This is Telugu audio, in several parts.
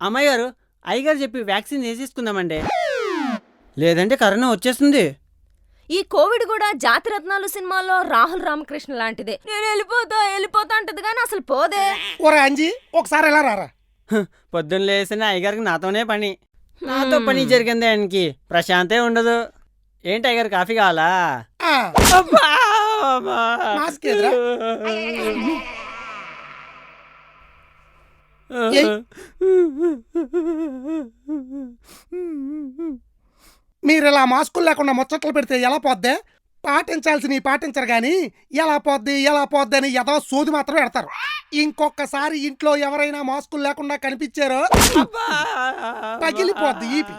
అమ్మాయి గారు, అయ్యగారు చెప్పి వ్యాక్సిన్ వేసేసుకుందామండి, లేదంటే కరోనా వచ్చేస్తుంది. ఈ కోవిడ్ కూడా జాతిరత్నాలు సినిమాలో రాహుల్ రామకృష్ణ లాంటిదే. నేను వెళ్ళిపోతా అంటది కానీ అసలు పోదే. ఓరా అంజీ, ఒకసారి ఎలా రారా. పొద్దున్న లేసిన అయ్యగారికి నాతోనే పని, నాతో పని జరిగింది ఆయనకి ప్రశాంతే ఉండదు. ఏంటి అయ్యగారు, కాఫీ కావాలా? ఆ, అబ్బా! మాస్క్ ఎదురా. మీరు ఇలా మాస్కులు లేకుండా ముచ్చట్లు పెడితే ఎలా పోద్దే? పాటించాల్సినవి పాటించరు గాని ఎలా పోద్ది అని ఏదో సోది మాత్రం పెడతారు. ఇంకొకసారి ఇంట్లో ఎవరైనా మాస్కులు లేకుండా కనిపించారో పగిలిపోద్ది ఈపి.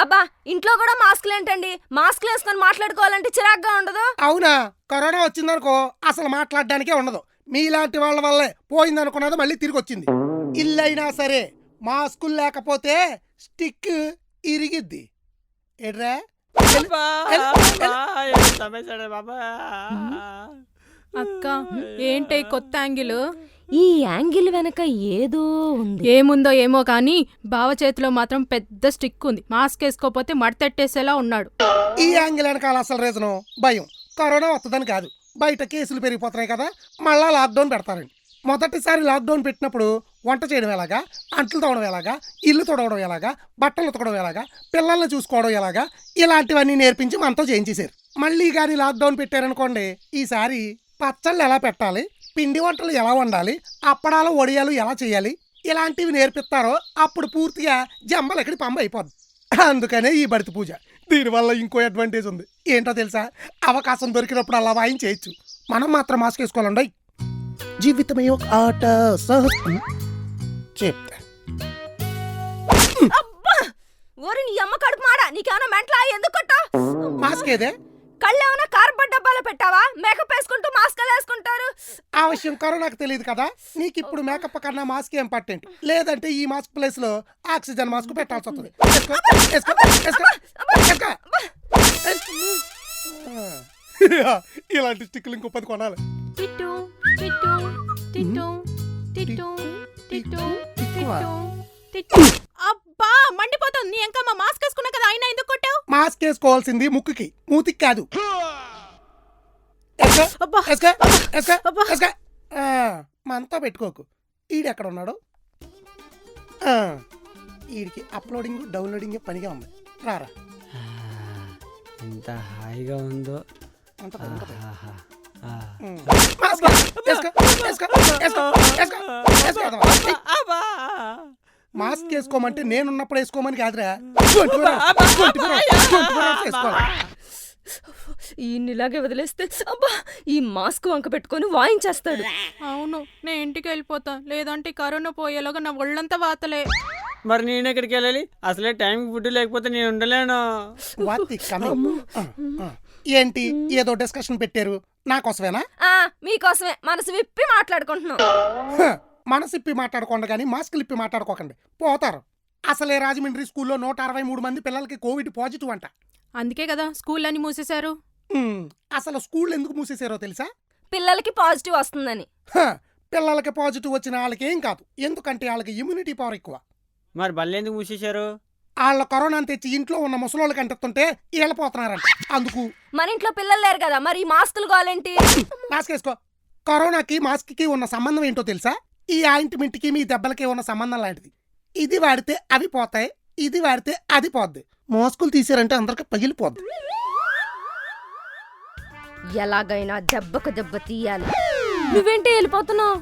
అబ్బా, ఇంట్లో కూడా మాస్కులు ఏంటండి? మాస్కులు వేసుకొని మాట్లాడుకోవాలంటే చిరాగ్గా ఉండదు? అవునా, కరోనా వచ్చిందనుకో అసలు మాట్లాడడానికే ఉండదు. మీలాంటి వాళ్ళ వల్లే పోయిందనుకున్నది మళ్ళీ తిరిగి వచ్చింది. ఇల్లైనా సరే మాస్కులు లేకపోతే స్టిక్ ఇరిగిద్ది. ఎడ్రా అక్క, ఏంటి కొత్త యాంగిల్? ఈ యాంగిల్ వెనక ఏదో ఉంది. ఏముందో ఏమో కానీ బావ చేతిలో మాత్రం పెద్ద స్టిక్ ఉంది. మాస్క్ వేసుకోపోతే మడతెట్టేసేలా ఉన్నాడు. ఈ యాంగిల్ వెనకాల అసలు రీజను భయం. కరోనా వస్తుందని కాదు, బయట కేసులు పెరిగిపోతున్నాయి కదా, మళ్ళా లాక్డౌన్ పెడతారండి. మొదటిసారి లాక్డౌన్ పెట్టినప్పుడు వంట చేయడం ఎలాగా, అంట్లు తోవడం ఎలాగా, ఇల్లు తొడవడం ఎలాగా, బట్టలు ఉతకడం ఎలాగా, పిల్లల్ని చూసుకోవడం ఎలాగా, ఇలాంటివన్నీ నేర్పించి మనతో చేయించేశారు. మళ్ళీ కానీ లాక్డౌన్ పెట్టారనుకోండి, ఈసారి పచ్చళ్ళు ఎలా పెట్టాలి, పిండి వంటలు ఎలా వండాలి, అప్పడాలు వడియాలు ఎలా చేయాలి, ఇలాంటివి నేర్పిస్తారో అప్పుడు పూర్తిగా జంబలెక్కడి పంబ అయిపోద్ది. అందుకనే ఈ బడితి పూజ. దీనివల్ల ఇంకో అడ్వాంటేజ్ ఉంది. ఏంటో తెలుసా? అవకాశం దొరికినప్పుడు అలా వాయించేయచ్చు. మనం మాత్రం మాస్క్ వేసుకోవాలండి. జీవితమే ఒక ఆట చెప్తా. ఓరి నీ అమ్మ కడుపు మాడా, నీకేమైనా మెంట్లా? ఎందుకు కొట్టావ్? మాస్క్ ఏదే? కళ్ళేమైనా కార్బన్ డబ్బాలో పెట్టావా? మేకప్ వేసుకుంటూ మాస్క్ వేసుకుంటారు. ఆ విషయం కరోనాకు తెలియదు కదా. నీకు ఇప్పుడు మేకప్ కన్నా మాస్క్ ఇంపార్టెంట్. లేదంటే ఈ మాస్క్ ప్లేస్ లో ఆక్సిజన్ మాస్క్ పెట్టాల్సి వస్తుంది. ఇలాంటి స్టిక్లు ఇంకో 10 కొనాలి. అబ్బా, మండిపోతుంది. నీ ఎంకమ్మ మాస్క్ వేసుకున్నా కదా, అయినా ఎందుకు కొట్టావు? మాస్క్ వేసుకోవాల్సింది ముక్కుకి, మూతికి కాదు. మనతో పెట్టుకోకు. ఈడెక్కడ ఉన్నాడు? ఈడికి అప్లోడింగ్ డౌన్లోడింగ్ పనిగా ఉంది. రారా. ఎంత హాయిగా ఉందో. మాస్క్ వేసుకోమంటే నేనున్నప్పుడు వేసుకోమని కాదురా. ఇలాగే వదిలేస్తే అబ్బా ఈ మాస్క్ వంక పెట్టుకొని వాయించేస్తాడు. అవును, నేను ఇంటికి వెళ్ళిపోతా, లేదంటే కరోనా పోయేలాగా నా ఒళ్ళంతా వాతలే. మరి నేను ఎక్కడికి వెళ్ళాలి? అసలే టైంకి ఫుడ్ లేకపోతే నేను ఉండలేను. ఏంటి ఏదో డిస్కషన్ పెట్టారు? నా కోసమేనా? మీకోసమే మనసు విప్పి మాట్లాడుకుంటున్నాం. మనసు ఇప్పి మాట్లాడుకోండి కానీ మాస్కులు ఇప్పి మాట్లాడుకోకండి, పోతారు. అసలే రాజమండ్రి స్కూల్లో 163 మంది పిల్లలకి కోవిడ్ పాజిటివ్ అంట. అందుకే కదా స్కూల్ అని మూసేశారు. అసలు స్కూల్ ఎందుకు మూసేశారో తెలుసా? పిల్లలకి పాజిటివ్ వస్తుందని. పిల్లలకి పాజిటివ్ వచ్చిన వాళ్ళకి ఏం కాదు, ఎందుకంటే వాళ్ళకి ఇమ్యూనిటీ పవర్ ఎక్కువ. మరి బళ్ళు ఎందుకు మూసేశారు? వాళ్ళ కరోనా తెచ్చి ఇంట్లో ఉన్న ముసలోళ్ళకి అంటుతుంటే వెళ్ళిపోతున్నారంట. అందుకు. మన ఇంట్లో పిల్లలు లేరు కదా, మరి మాస్కులు కావాలేంటి? మాస్క్ వేసుకో. కరోనాకి మాస్క్ కి ఉన్న సంబంధం ఏంటో తెలుసా? ఈ ఆయింట్మెంట్ కి మీ దెబ్బలకి ఉన్న సంబంధం లాంటిది. ఇది వాడితే అవి పోతాయి, ఇది వాడితే అది పోద్ది. మాస్కులు తీసారంటే అందరికి పగిలిపోద్ది. ఎలాగైనా దెబ్బకు దెబ్బ తీయాలి. నువ్వేంటి వెళ్ళిపోతున్నావు?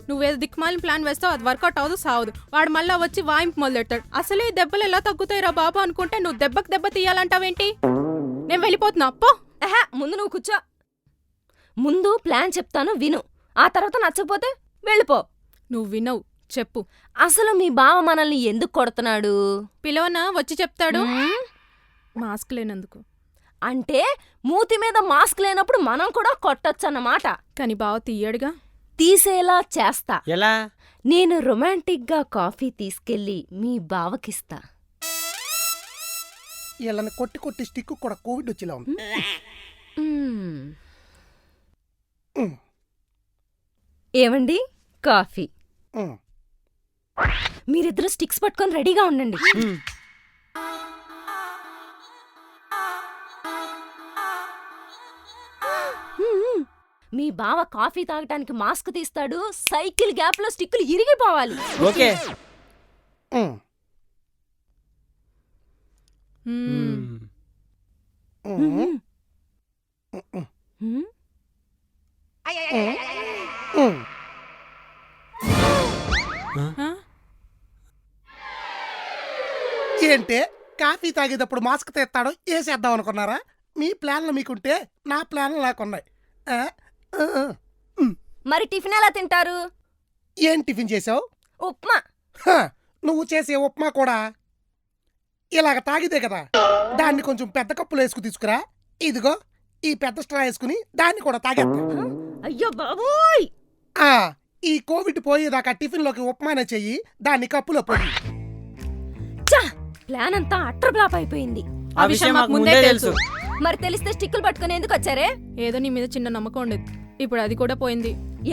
నువ్వేదో దిక్మాలిన ప్లాన్ వేస్తావు, అది వర్కౌట్ అవ్వదు, సావదు. వాడు మళ్ళా వచ్చి వాయింపు మొదలెట్టాడు. అసలే దెబ్బలు ఎలా తగ్గుతాయిరా బాబు అనుకుంటే నువ్వు దెబ్బకు దెబ్బ తీయాలంటావేంటి? నేను వెళ్ళిపోతున్నా, పో. ముందు నువ్వు కూర్చో. ముందు ప్లాన్ చెప్తాను, విను. ఆ తర్వాత నచ్చకపోతే వెళ్ళిపో. నువ్వు వినవు, చెప్పు. అసలు మీ బావ మనల్ని ఎందుకు కొడుతున్నాడు? పిలవనా, వచ్చి చెప్తాడు. మాస్క్ లేనందుకు. అంటే మూతి మీద మాస్క్ లేనప్పుడు మనం కూడా కొట్టొచ్చన్నమాట. కానీ బావ తీయడుగా. తీసేలా చేస్తా. ఎలా? నేను రొమాంటిక్ గా కాఫీ తీసుకెళ్లి మీ బావకిస్తా. వీళ్ళని కొట్టి కొట్టి స్టిక్ కూడా కోవిడ్ వచ్చేలా ఉంది. ఏమండి, కాఫీ. మీరిద్దరు స్టిక్స్ పట్టుకొని రెడీగా ఉండండి. మీ బావ కాఫీ తాగటానికి మాస్క్ తీస్తాడు, సైకిల్ గ్యాప్ లో స్టిక్కులు ఇరిగిపోవాలి. ఓకే. ఉమ్, ఉమ్, ఉమ్, ఉమ్. ఏంటే కాఫీ తాగేటప్పుడు మాస్క్ తెస్తాడో వేసేద్దాం అనుకున్నారా? మీ ప్లాన్లు మీకుంటే నా ప్లాన్లు నాకున్నాయి. ఆ, ఆ, ఆ. మరి టిఫిన్ ఎలా తింటారు? ఏం టిఫిన్ చేసావు? ఉప్మా. నువ్వు చేసే ఉప్మా కూడా ఇలాగ తాగితే కదా. దాన్ని కొంచెం పెద్ద కప్పులు వేసుకు తీసుకురా. ఇదిగో ఈ పెద్ద స్ట్రా వేసుకుని దాన్ని కూడా తాగేస్తా. అయ్యో బాబోయ్! ఆ, ఈ కోవిడ్ పోయేదాకా టిఫిన్లోకి ఉప్మానే చెయ్యి, దాన్ని కప్పులో పొడి. ఛ! ప్లాన్ అంతా అట్టర్ ఫ్లాప్ అయిపోయింది. ఆ విషయం మాకు ముందే తెలుసు. మరి తెలిస్తే స్టిక్కులు పట్టుకుని ఎందుకు వచ్చారే? ఏదో నీ మీద చిన్న నమ్మకం ఉండేది, ఇప్పుడు అది కూడా పోయింది.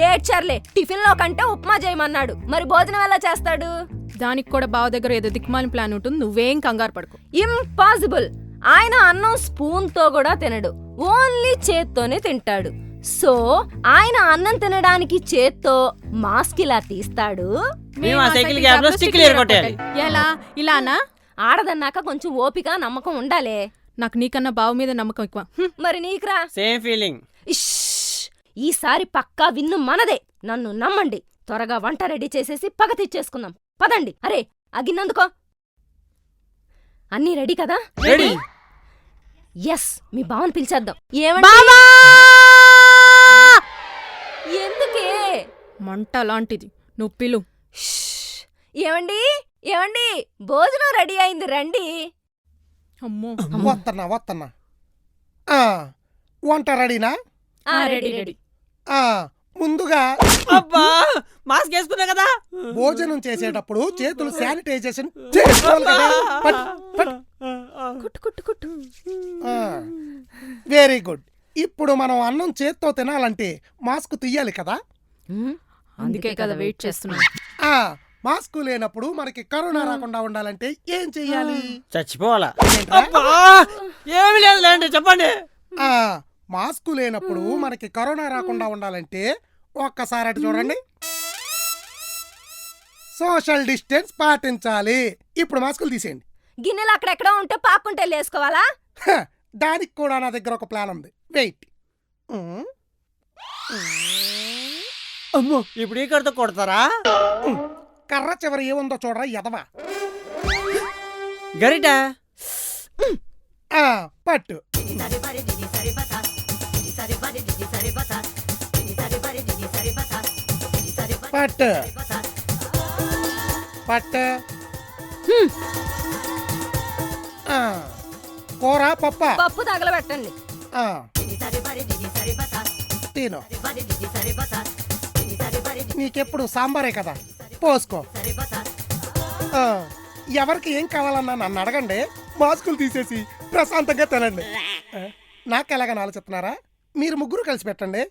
ఏడ్చర్లే, టిఫిన్ లో కంటే ఉప్మా చేయమన్నాడు, మరి భోజనం ఎలా చేస్తాడు? దానికి కూడా బావ దగ్గర ఏదో దిక్మాలిన ప్లాన్ ఉంటుంది, నువ్వేం కంగారు పడుకో. ఇంపాసిబుల్. ఆయన అన్నం స్పూన్ తో కూడా తినడు, ఓన్లీ చేత్తోనే తింటాడు. సో ఆయన అన్నం తినడానికి చేత్తో మాస్క్ ఇలా తీస్తాడు. మేము ఆ సైకిల్ గ్యాప్ లో స్టిక్లు ఎరగొట్టాలి. ఎలా? ఇలానా? ఆడదన్నాక కొంచెం ఓపిక నమ్మకం ఉండాలే. నాకు నీకన్నా బావ మీద నమ్మకం ఎక్కువ. మరి నీకురా? Same feeling. ఇష్! ఈసారి పక్కా విన్ను మనదే, నన్ను నమ్మండి. త్వరగా వంట రెడీ చేసేసి పగ తెచ్చేసుకుందాం. పదండి. అరే అగిన్నందుకో. అన్నీ రెడీ కదా? రెడీ. ఎస్, మీ బావని పిలిచేద్దాం. ఏమండి? ఎందుకే? మంట లాంటిది, నువ్వు పిలు. షష్! ఏమండి? ఏమండి? భోజనం రెడీ అయింది, రండి. అమ్మో. వస్తున్నా. ఆ, వంట రెడీనా? Ready ready. ఆ, ముందుగా అబ్బా, మాస్క్ వేసుకున్నా కదా. భోజనం చేసేటప్పుడు చేతులు శానిటైజేషన్ చేసుకోవాలి కదా. కుట్టు కుట్టు కుట్టు. Very good. ఇప్పుడు మనం అన్నం చేత్తో తినాలంటే మాస్క్ తీయాలి కదా. అందుకే కదా వెయిట్ చేస్తున్నా. ఆ, మాస్క్ లేనప్పుడు మనకి కరోనా రాకుండా ఉండాలంటే ఏం చెయ్యాలి? చచ్చిపోవాలా? ఏంట్రా? అబ్బా, ఏమి లేదు లేండి, చెప్పండి. ఆ, మాస్క్ లేనప్పుడు మనకి కరోనా రాకుండా ఉండాలంటే ఒక్కసారి అటు చూడండి. సోషల్ డిస్టెన్స్ పాటించాలి. ఇప్పుడు మాస్కులు తీసేయండి. గిన్నెలు అక్కడెక్కడో ఉంటే పాక్కుంటే లేసుకోవాలా? హ, దానికి కూడా నా దగ్గర ఒక ప్లాన్ ఉంది. వెయిట్. అమ్మో, ఇప్పుడు ఈ కడతో కొడతారా? కర్ర చివరి ఏముందో చూడరా ఎదవా. గరిట. ఆ, పట్టు. పట్టు పట్టు. ఆ, కూర పప్ప. పప్పు తగలబెట్టండి. ఆ, తిను. నీకెప్పుడు సాంబారే కదా, పోసుకో. ఆ, ఎవరికి ఏం కావాలన్నా నన్ను అడగండి, మాస్కులు తీసేసి ప్రశాంతంగా తినండి. నాకు ఎలాగని ఆలోచిస్తున్నారా? మీరు ముగ్గురు కలిసి పెట్టండి.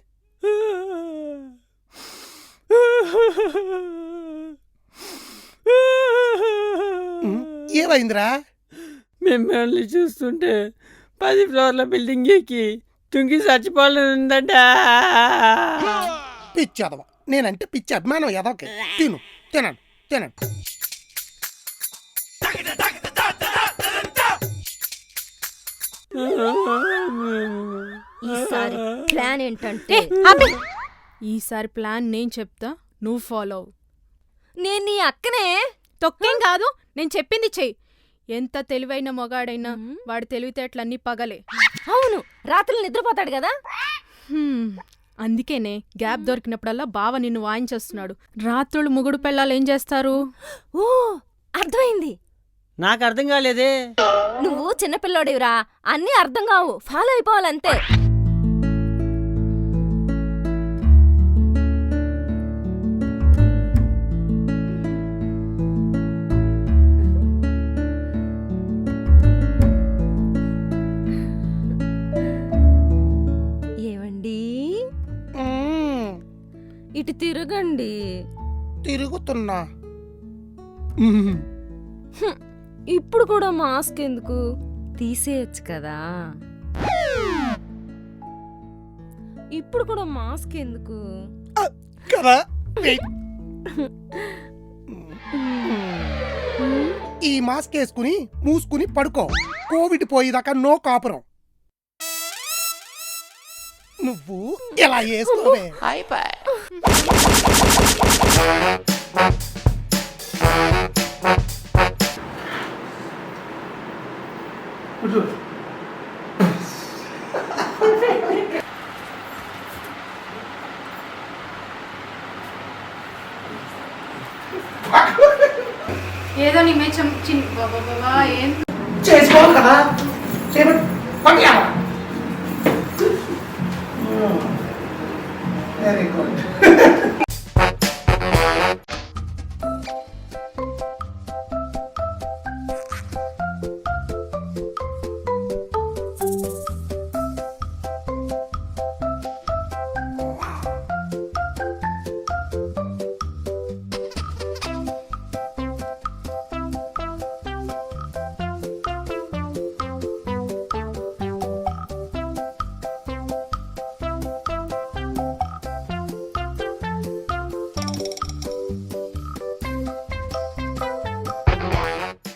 ఏమైందిరా? మిమ్మల్ని చూస్తుంటే 10 ఫ్లోర్ల బిల్డింగ్ ఎక్కి తుంగి చచ్చిపోవాలని ఉందంట. పిచ్చి అదవ. నేనంటే పిచ్చి అభిమానం ఎదవకి. తిను, తినండి తినండి. ఈసారి ప్లాన్ ఏంటంటే ఈసారి ప్లాన్ నేను చెప్తా, నువ్వు ఫాలో అవు. నేను నీ అక్కనే. తొక్కేం కాదు, నేను చెప్పింది చెయ్యి. ఎంత తెలివైన మొగాడైనా వాడి తెలివితేటలన్నీ పగలే. అవును, రాత్రులు నిద్రపోతాడు కదా. అందుకేనే గ్యాప్ దొరికినప్పుడల్లా బావ నిన్ను వాయించేస్తున్నాడు. రాత్రులు ముగుడు పిల్లలు ఏం చేస్తారు? ఓ, అర్థమైంది. నాకు అర్థం కాలేదే. నువ్వు చిన్నపిల్లోడివిరా, అన్నీ అర్థం కావు, ఫాలో అయిపోవాలంతే. ఏమండి, ఇటు తిరగండి. తిరుగుతున్నా. మ్మ్. ఇప్పుడు కూడా మాస్క్ ఎందుకు, తీసేయచ్చు కదా. ఇప్పుడు కూడా మాస్క్ ఎందుకు? కదా ఈ మాస్క్ వేసుకుని మూసుకుని పడుకో. కోవిడ్ పోయేదాకా నో కాపురం. నువ్వు ఇలా వేసుకోవే. ఏదో నీ మేచం ఏం చేసుకోవాలి కదా. Very good.